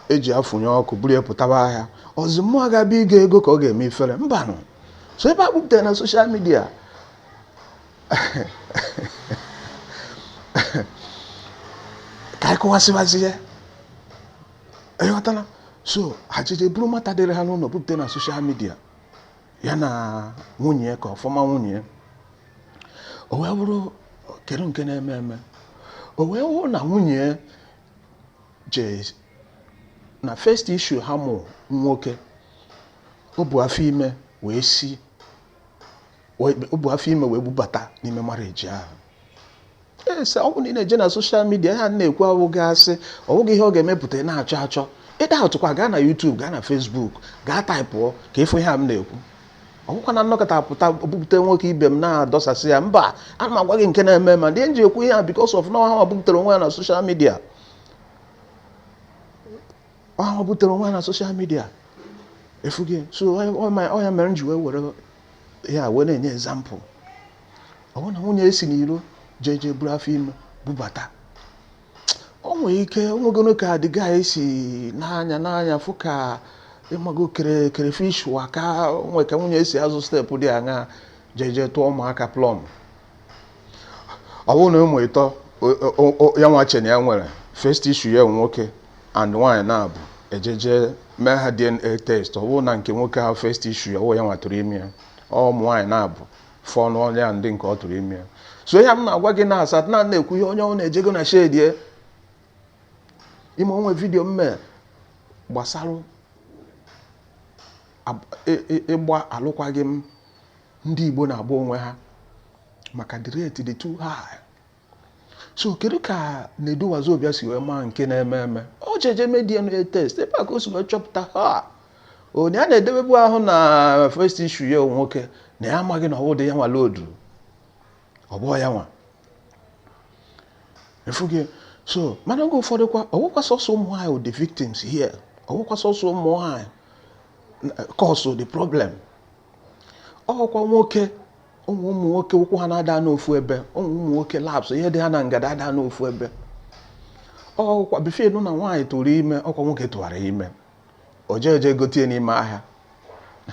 eji afụnye ọkụ buru ya pụtaba ahịa, ọzọ mmụọ ga-abịa ịga ego ka ọ ga-eme ifere mbanụ. So ebe akpụpụtara na social media ka anyị kọwasịwazie ịghọtala. So ajije buru mata dịrị ha n'ụlọ bupụta na soshal midia ya na nwunye ka ọfọma nwunye, o wee bụrụ kedu nke na-eme eme, o wee wụ na nwunye je na first issue ha mụ nwoke, o bu afọ ime wee bubata n'ime marriage ahụ. Ese ọ bụ na ị na-eje na soshal midia ha na-ekwu awụghị asị, ọ bụghị ihe ọ ga-emepụta na-achọ achọ. Ịda atụkwa gaa na YouTube, gaa na Facebook, gaa taịpụọ ka ịfụ ihe a m na-ekwu. Ọ bụkwa na nnọkọta pụta bupụta nwoke ibe m na-adọsasị ya, mba, ana m agwa gị nke na-eme ma ndị nji ekwu ihe a because of na ha buputere onwe ya na soshal midia. Ha buputere onwe ya na soshal midia. Efu gị. So ọ ya mere m ji wee were ya wee na-enye example. Ọ bụ na nwunye esi n'iro jeje buru afọ ime bubata, o nwere ike onwegono ka the guy si n'anya fụ ka ịmago kere fish waka, onwe ka nwunye esi azụ steepụ dị anya jeje tụọ ụmụaka plọm. Ọ bụrụ na ụmụ ịtọ ya nwa chen ya nwere first issue ya nwoke and nwaanyị na-abụ ejeje mee ha DNA test, ọ bụrụ na nke nwoke ahụ first issue ya ya nwa tụrụ ime ya, ụmụ nwaanyị na-abụ fọ n'ọnụ ya ndị nke ọ tụrụ ime ya. So ya m na-agwa gị na asat na-ekwu ihe onye ọ na-ejego na shade ime onwe vidio mme gbasara ịgba alụkwaghị m ndị Igbo na-agba onwe ha maka the rate dị too high. So kedu ka Nedu Wazobia si wee maa nke na-eme eme? O jeje mee DNA test ebe a ka o si wee chọpụta ha onye a na-edebebu ahụ na first issue ya nwoke na ya amaghị na ọ dị ya nwa lodu, ọ bụ ya nwa. Efu gị. So mana oge ụfọdụ kwa ọwụkwa sọsọ ụmụ nwaanyị the victims here, ọwụkwa sọsọ ụmụ nwaanyị cause the problem. Ọkwa nwoke, ụmụ nwoke ụkwụ ha na-ada n'ofu ebe, ụmụ nwoke laps ihe dị ha na ngada ada n'ofu ebe. Ọkwa bifee nụ na nwaanyị tụrụ ime, ọkwa nwoke tụwara ime, o jeje gotie n'ime ahịa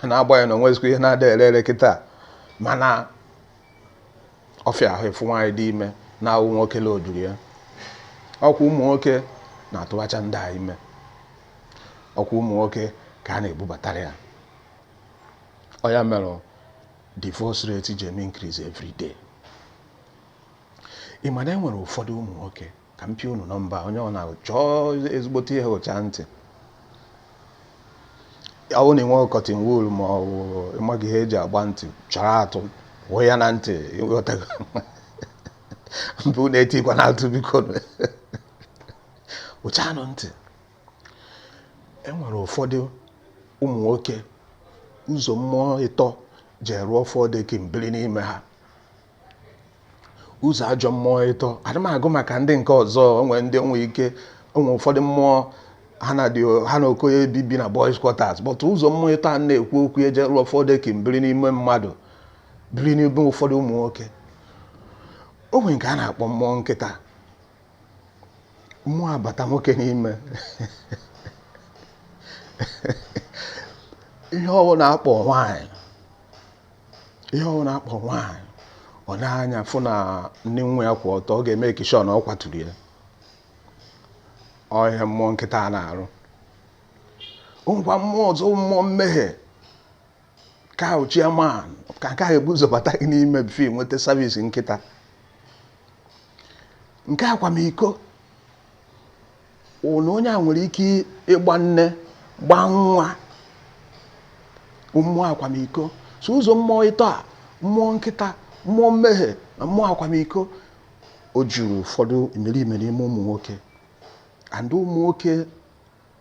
na-agbanyeghị na onwezikwa ihe na-ada ere kịta, mana ọfịa ahụ efu nwaanyị dị ime na-awụ nwoke loduru ya. Ọkwa ụmụ nwoke na-atụwacha ndị a ime, ọkwa ụmụ nwoke ka a na-ebubatara ya. Ọ ya mere divorce rate ji eme increase every day. Ị ma na enwere ụfọdụ ụmụ nwoke, ka m pịa unu nọmba onye ọ na-achọ ezigbote ihe ụcha ntị. Ọ na enwe cotton wool ma ọ bụ ịmaghị ihe eji agba ntị chọrọ atụ wụ ya na ntị mbụ na-etikwa na-atụ biko ụchanụ ntị. Enwere ụfọdụ ụmụ nwoke ụzọ mmụọ ịtọ je rụọ fọdụ kimbili n'ime ha, ụzọ ajọ mmụọ ịtọ. Adịmagụ maka ndị nke ọzọ, onwe ndị onwe ike, onwe ụfọdụ mmụọ ha na okoye bibi na boys quarters, but ụzọ mmụọ ịtọ a na-ekwu okwu eje rụọ fọdụ kimbili n'ime mmadụ, biri n'ime ụfọdụ ụmụ nwoke. Onwe nke a na-akpọ mmụọ nkịta, mmụọ abata nwoke n'ime ihe ọwụ na-akpọ nwaanyị, ọ na-anya fụ na ndị nwe ya kwụ ọtọ, ọ ga-eme ekishọn ọ kwaturu ya. Ọ ihe mmụọ nkịta a na-arụ. Ngwa mmụọ ọzọ, mmụọ mmehie ka chairman ka nke a ga-ebu ụzọ bata gị n'ime bife nweta savisi nkịta. Nke akwamiko na onye a nwere ike ịgba nne gba nwa, mmụọ akwamiko. So ụzọ mmụọ ịtọ a, mmụọ nkịta, mmụọ mmehie na mmụọ akwamiko, o juru ụfọdụ imerime n'ime ụmụ nwoke. And ụmụ nwoke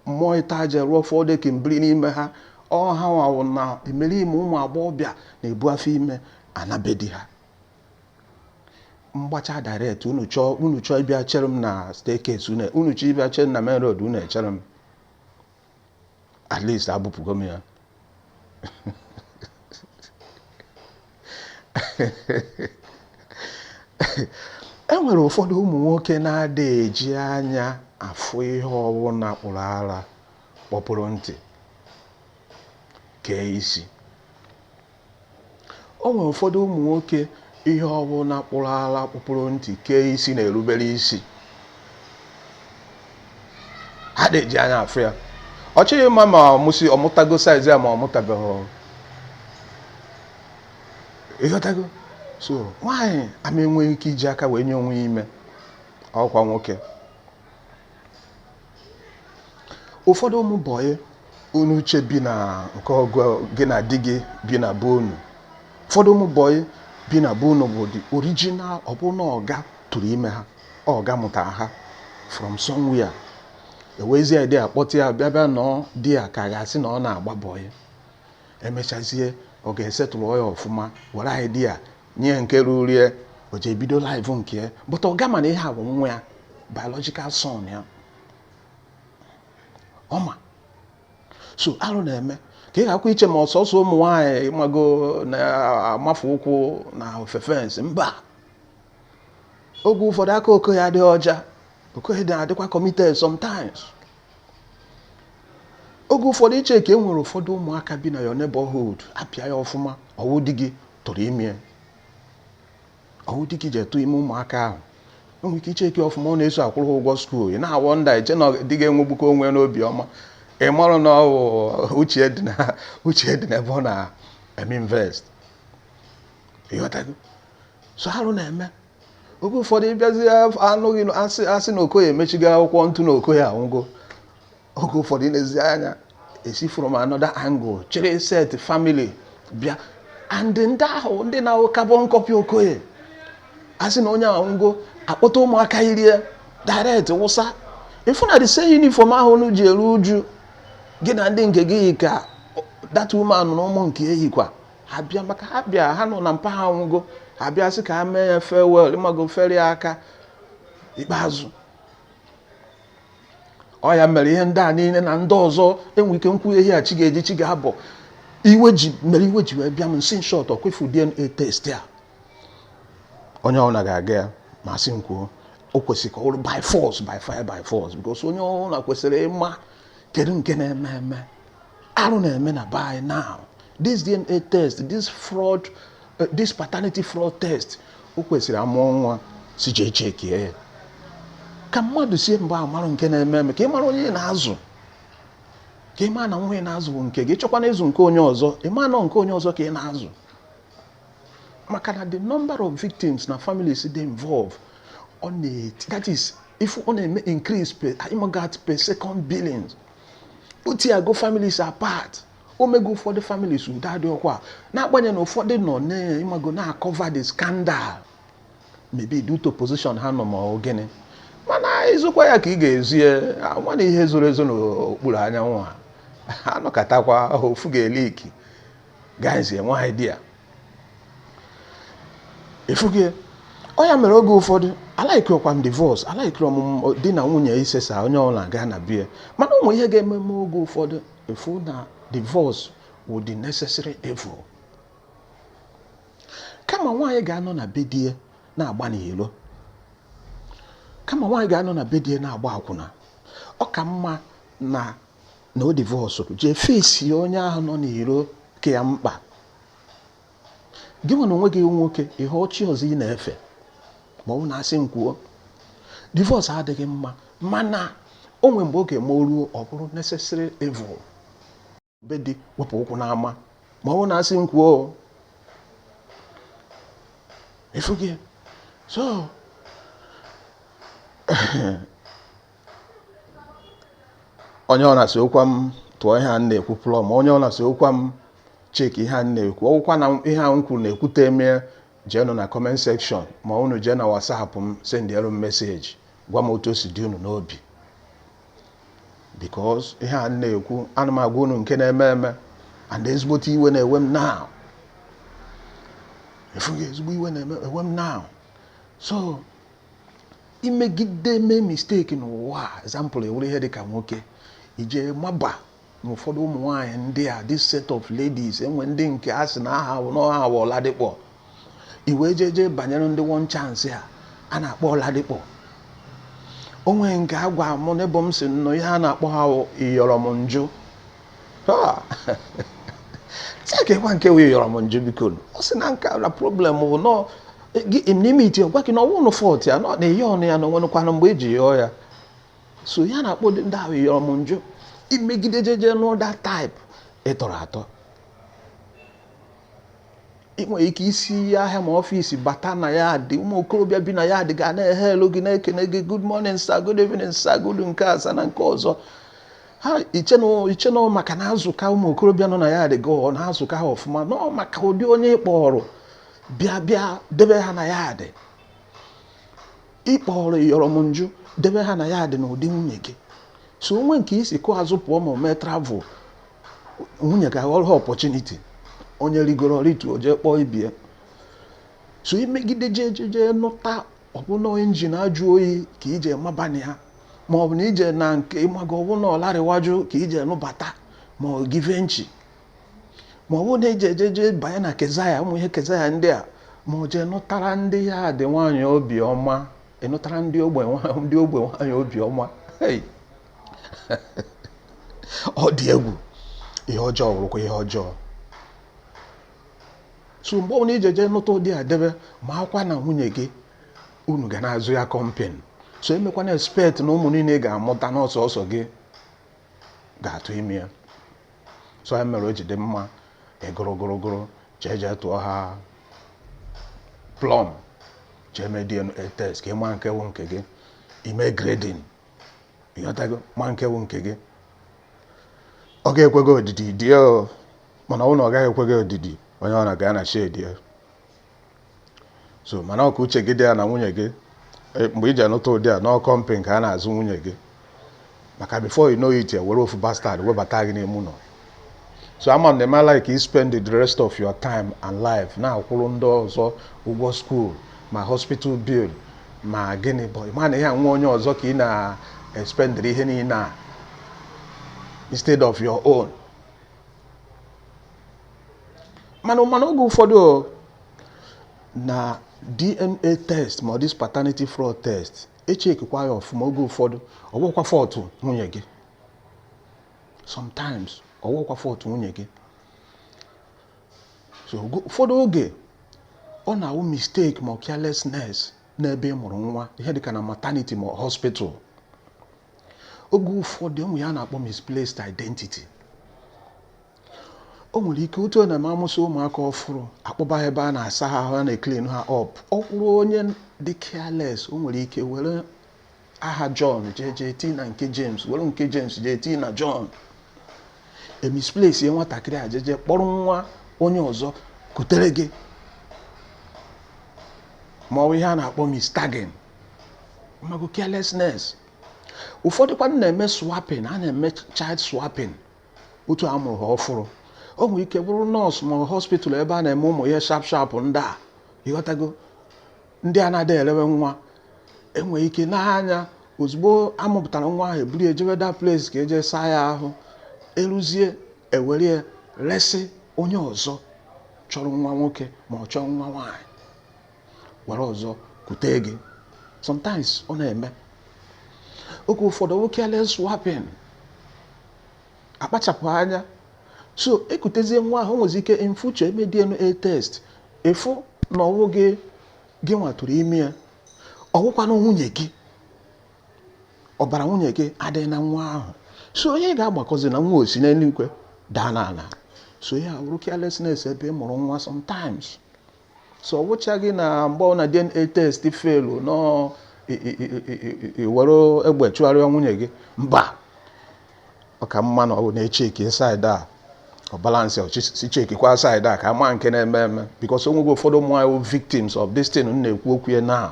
mmụọ ịtọ aje rụọ fọdụ kimbili n'ime ha, ọ ha nwawụ na imerime ụmụ agbọghọbịa na-ebu afọ ime anabedi ha. Mgbacha direct, unu chọọ ịbịa chere m na staircase, unu chọọ ịbịa chere na main road, unu echere m, at least abụpụgo m ya. Enwere ụfọdụ ụmụ nwoke na-ada eji anya afụ ihe ọwụna kpụrụ ara kpọpụrụ ntị kee isi. O nwere ụfọdụ ụmụ nwoke ihe ọwụna kpụrụ ara kpọpụrụ ntị kee isi na-erubere isi. ha na-eji anya afụ ya ọ chịghị mma ma ọmụtago saiz ya ma ọ mụtabeghị ịghọtago so nwaanyị ama enweghị ike iji aka wee nye onwe ya ime ọkwa nwoke ụfọdụ ụmụ bọyị unu uche bi na nke ọgụ gị na di gị bi na be unu ụfọdụ ụmụ bọyị bi na be unu bụ the original ọ bụ na ọga tụrụ ime ha ọga mụtara ha from somewhere ewezie ide akpọta ya bịa nọ di ya ka ga-asị na ọ na-agba bọyị emechazie ọ ga-esetụrụ ya ọfụma were idea nye nke rurie o je bido live nke ya but ọ ga mana ihe a bụ nwa ya biological son ya ọma so arụ na-eme ka ị ga-akwa iche ma ọsọsọ ụmụ nwaanyị mago na-amafe ụkwụ na ofe fensị mba oge ụfọdụ aka okoye adịghị ọja okoye na-adịkwa committed sometimes oge ụfọdụ iche ka e nwere ụfọdụ ụmụaka bi na your neighborhood apịa ya ọfụma ọwụ di gị tụrụ ime ọwụ di gị je tụ ime ụmụaka ahụ enwere ike iche ka ọfụma ọ na-eso akwụrụ ụgwọ skuul ị na-awọ nda iche na di gị enwegbukọ onwe n'obi ọma ị marụ na ọ bụ uche dị n'ebe ọ na-eme invest ịghọtago so arụ na-eme oge ụfọdụ ịbịazi anụghị asị na okoye emechigo akwụkwọ ntụ na okoye anwụgo oge ụfọdụ na-ezi anya esi from another angle chere set family bịa and ndị ahụ ndị na-ahụ carbon copy okoye asị na onye anwụgo akpọta ụmụaka irie direct wụsa ịfụ na the same uniform ahụ unu ji eru uju gị na ndị nke gị ka that woman na ụmụ nke eyikwa ha bịa maka ha bịa ha nọ na mpa ha nwụgo ha bịa sị ka ha mee ya farewell ịmago fere aka ikpeazụ ọ ya mere ihe ndị a niile na ndị ọzọ enwe ike nkwụ ihe a chi ga-eji chi ga-abọ iwe ji wee bịa m nsi shot ọkwefu DNA test a onye ọbụla ga-aga ya ma sị nkwuo o kwesịrị ka ọrụ by force by fire by force because onye ọbụla kwesịrị ịma kedu nke na-eme eme arụ na-eme na by now this DNA test this fraud this paternity fraud test o kwesịrị amụọ nwa si jee chekie ya ka mmadụ sie mgbe amarụ nke na-eme eme ka ị mara onye na-azụ ka ị maa na nwa ị na-azụ bụ nke gị chọkwa na ịzụ nke onye ọzọ ị maa na nke onye ọzọ ka ị na-azụ maka na the number of victims na families dey involved that is if ọ na-eme increase per second billions put ya go families apart omego ụfọdụ families udo adị ọkwa na-agbanye na ụfọdụ nọ n'ịmago na-cover the scandal maybe due to position ha nọ ma ọ gịnị mana ịzụkwa ya ka ị ga-ezie mana ihe zoro ezo n'okpuru anyanwụ ha anọkatakwa ofu ga-eliki gazie nwa idea efugie ọ ya mere oge ụfọdụ alaikirọkwa m divorce alaikirọ m di na nwunye isesa onye ọbụla gaa na bie mana ụmụ ihe ga-eme m oge ụfọdụ efu na divorce would the necessary evil kama nwaanyị ga-anọ na bedie na-agba n'iro kama nwaanyị ga-anọ na bedie na-agba akwụna ọ ka mma na o divorce jee fesi onye ahụ nọ n'iro ke ya mkpa gị nwe na onwe gị nwoke ihe ọchị ọzọ ị na-efe ma ọ na-asị nkwuo divorce adịghị mma mana o nwere mgbe oge ma o ruo ọ bụrụ necessary evil be dị wepụ ụkwụ n'ama ma ọ na-asị nkwuo efughị so onye ọ na-asị okwa m tụọ ihe a na-ekwu plọ ma onye ọ na-asị okwa m cheki ihe a na-ekwu ọgwụkwa na ihe a m kwuru na-ekwute eme jee nọ na comment section ma unu jee na WhatsApp m sendịrụ m meseji gwa m otu o si dị unu n'obi because ihe a na-ekwu ana m agwa unu nke na-eme eme and ezigbote iwe na-ewe m now efughị ezigbo iwe na-ewe m now so imegide mee mistake n'ụwa example ewere ihe dịka nwoke ije maba na ụfọdụ ụmụ nwaanyị ndị a this set of ladies enwe ndị nke a sị na aha n'ọha bụ Ọladịkpọ iwe jeje banyere ndị one chance a na-akpọ Ọladịkpọ onwe nke agwa m n'ebe m si nọ ihe a na-akpọ ha ịyọrọ m njụ sekekwa nke wee yọrọ m njụ biko ọ sị na nke na problem bụ nọ n'ime iti gwa gị na ọnwụ ụnụ fọt ya na eyi ọnụ ya na onwenụkwanụ mgbe eji yọọ ya so ya na-akpọ ndị ahụ yọrọ m njụ imegide jeje n'ụda type ịtọrọ atọ. ị nwere ike isi ahịa ma ọfịs bata na ya dị ụmụ okorobịa bi na ya dị ga na-ehe elu gị na-ekene gị good morning sir, good evening sir, good nke asa na nke ọzọ. ha ichenụ maka na azụka ụmụ okorobịa nọ na ya dị gị na azụka ha ọfụma nọ maka ụdị onye ịkpọrọ bịa debe ha na ya dị. ịkpọrọ yọrọ m njụ debe ha na ya dị na ụdị nwunye gị. so onwe nke isi kụ azụ pụọ ma mee travel, nwunye ga-aghọrọ ha opportunity, onye rigoro rituo jee kpọọ ibie. so imegide jee nụta ọbụna injin ajụ oyi ka ije mabana ya, ma ọ bụ na ije na nke ịmaga ọbụna ọlarịwaju ka ije nụbata ma ọ give nchi, ma ọ bụ na ije jeje banye na kezaya ụmụ ihe kezaya ndị a, ma ọ jee nụtara ndị ya dị nwaanyị obiọma, ịnụtara ndị ogbe nwaanyị obiọma. ọ dị egwu. ihe ọjọọ bụrụkwa ihe ọjọọ. so mgbe ọbụla ije nụta ụdị a debe, ma akwa na nwunye gị unu ga na-azụ ya kọmpen. so emekwana expect na ụmụ niile ga-amụta n'ọsọsọ gị ga-atụ ime ya. so ya mere o ji dị mma ịgụrụgụrụgụrụ jee tụọ ha plọm, jee mee DNA test ka ị ma nke wụ nke gị, ime grading, ịghọtago, ma nke wụ nke gị. ọ ga-ekwe gị odidi die, mana ọ na ọ gaghị ekwe gị odidi, onye ọ na-aga na shade ya. so mana ọka uche gị dị ya na nwunye gị mgbe iji anụta ụdị a nọ kọmpin ka a na-azụ nwunye gị, maka before you know it were ofu bastard webata gị n'ime ụlọ. so ama m na eme like you spend the rest of your time and life na-akwụrụ ndị ọzọ ụgwọ school ma hospital bill ma gịnị bụ ma na ihe nwa onye ọzọ ka ị na-expendere ihe niile a instead of your own. mana oge ụfọdụ na DNA test ma ọ dị paternity fraud test echekwa ya ọfụma. oge ụfọdụ ọ bụkwa fọtụ nwunye gị, sometimes ọ bụkwa fọtụ nwunye gị. so ụfọdụ oge ọ na-awụ mistake ma carelessness n'ebe ị mụrụ nwa, ihe dịka na maternity ma hospital. oge ụfọdụ ụmụ ya na-akpọ misplaced identity. o nwere ike otu na amụsị ụmụaka ọfụrụ akpọba ha ebe a na-asa ha ahụ, a na-clean ha up. ọ kwụrụ onye dị careless, o nwere ike were aha John jee tii na nke James, were nke James jee tii na John. misplace nwatakịrị a jeje kpọrọ nwa onye ọzọ kutere gị, ma ọ bụ ihe a na-akpọ mistagging, mago carelessness. ụfọdụ kwa na-eme swapping, a na-eme child swapping. otu a mụrụ ha ọfụrụ, o nwere ike bụrụ nọọsụ ma hospital ebe a na-eme ụmụ ihe sharp ndị a, ịghọtago, ndị a na-adịghị elewe nwa. enwere ike n'anya ozugbo amụpụtara nwa ahụ eburu ejebe that place ka eje saa ya ahụ, eruzie ewere resi onye ọzọ chọrọ nwa nwoke ma ọ chọrọ nwa nwaanyị, were ọzọ kute gị. sometimes ọ na-eme. oge ụfọdụ careless swapping, akpachapụ anya. so ekutezie nwa ahụ, nwezi ike in future eme DNA test efu na ọwụ gị nwatụrụ ime ya, ọwụkwa na nwunye gị, ọbara nwunye gị adịghị na nwa ahụ. so onye ga-agbakọzi na nwa osi n'eluigwe daa n'ala. so ya wụrụ carelessness ebe ị mụrụ nwa sometimes. so ọ wụchaghị na mgbe ọ na DNA test felu nọ were egbe chụgharịa nwunye gị, mba, ọ ka mma na ọ bụ na-echeki side a, ọ balance si chekikwa side a ka ama nke na-eme eme. because onwego ụfọdụ ụmụ anyị victims of this thing na-ekwu okwu ya na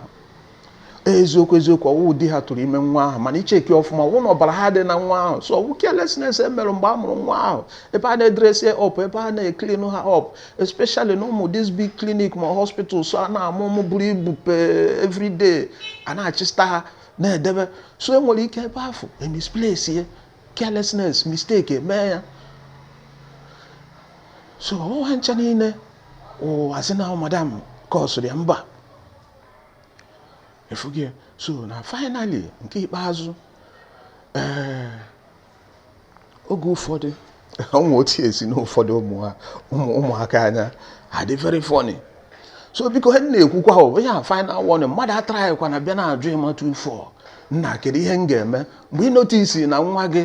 eziokwu ọwụ di ha tụrụ ime nwa ahụ, mana icheki ọfụma ọwụ na ọbara ha dị na nwa ahụ. so ọwụ carelessness emerụ mgbe a mụrụ nwa ahụ, ebe a na-edress up, ebe a na-eclean ha up, especially na ụmụ this big clinic ma hospital. so a na-amụ ụmụ buru ibu everyday, a na-achịsta ha na-edebe. so enwere ike ebe afọ misplace ya, carelessness, mistake mee ya. so ọha ncha niile asị na madam kọsụrụ ya, mba, efughị. so na finally nke ikpeazụ, oge ụfọdụ ụmụ otu esi na ụfọdụ ụmụaka anya adị very funny. so biko ha na-ekwukwa ọ ya final warning, mmadụ ataraghịkwa na bịa na-ajụ ịmatụ ifo nna kedu ihe m ga-eme mgbe ị notisi na nwa gị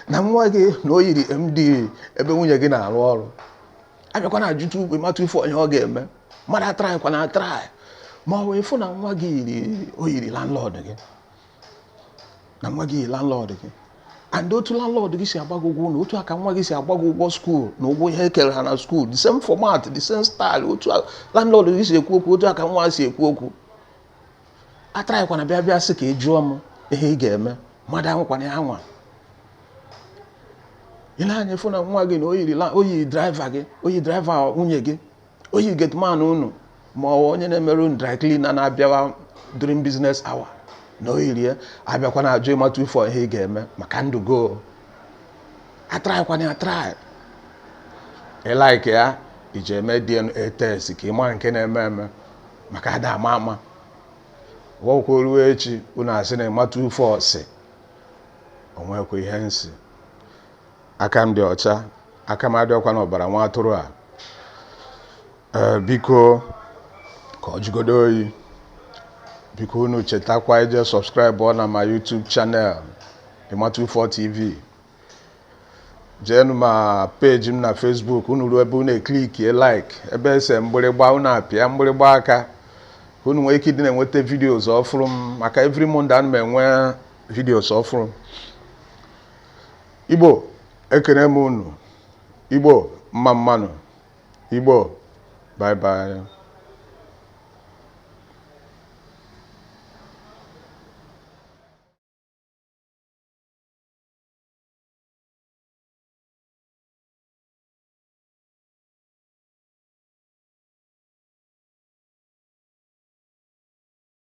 na o yiri MD ebe nwunye gị na-arụ ọrụ, abịakwa na ajụtụ ugwe matụ ife onye ọ ga-eme, mmadụ atraịkwa na atraị, ma ọ wee fụ na nwa gị oyiri landlord gị, na nwa gị landlord gị, and otu landlord gị si agbago ụgwọ na otu aka nwa gị si agbago ụgwọ skuul na ụgwọ ihe ekere ha na skuul, the same format, the same style, otu landlord gị si ekwu okwu, otu aka nwa si ekwu okwu, atraịkwana bịa sị ka ị jụọ m ihe ị ga-eme, mmadụ ahụkwana ya nwa. Ile anya fụ na nwa gị na oyi draiva gị, oyi draiva nwunye gị, oyi getman unu, ma ọ onye na-emere unu dry cleaner na-abịawa during business hour, na oyiri ya abịakwa na ajụ ịmatụ ifo ihe ị ga-eme maka ndụ go. Atraịkwana ya atraị, ịlaike ya iji eme DNA test ka ị mara nke na-eme eme maka ada ama ama. Wọkwa ruo echi unu asị na ịmatụ ife ọsị, onwekwa ihe nsị. Aka m dị ọcha, aka m adịọkwa n'ọbara nwa atụrụ a. Biko ka ọ jụgodo oyi, biko unu chetakwa ije subscribe na ma YouTube channel Imatufo TV. Jeenu ma page m na Facebook, unu ruo ebe unu eklikie like, ebe ese mgbịrịgba unu apịa mgbịrịgba aka, unu nwee ike ịdị na-enweta videos ọfụrụ m, maka every Monday ana m enwe videos ọfụrụ m. Igbo ekene m unu, Igbo mma mmanụ, Igbo bye bye.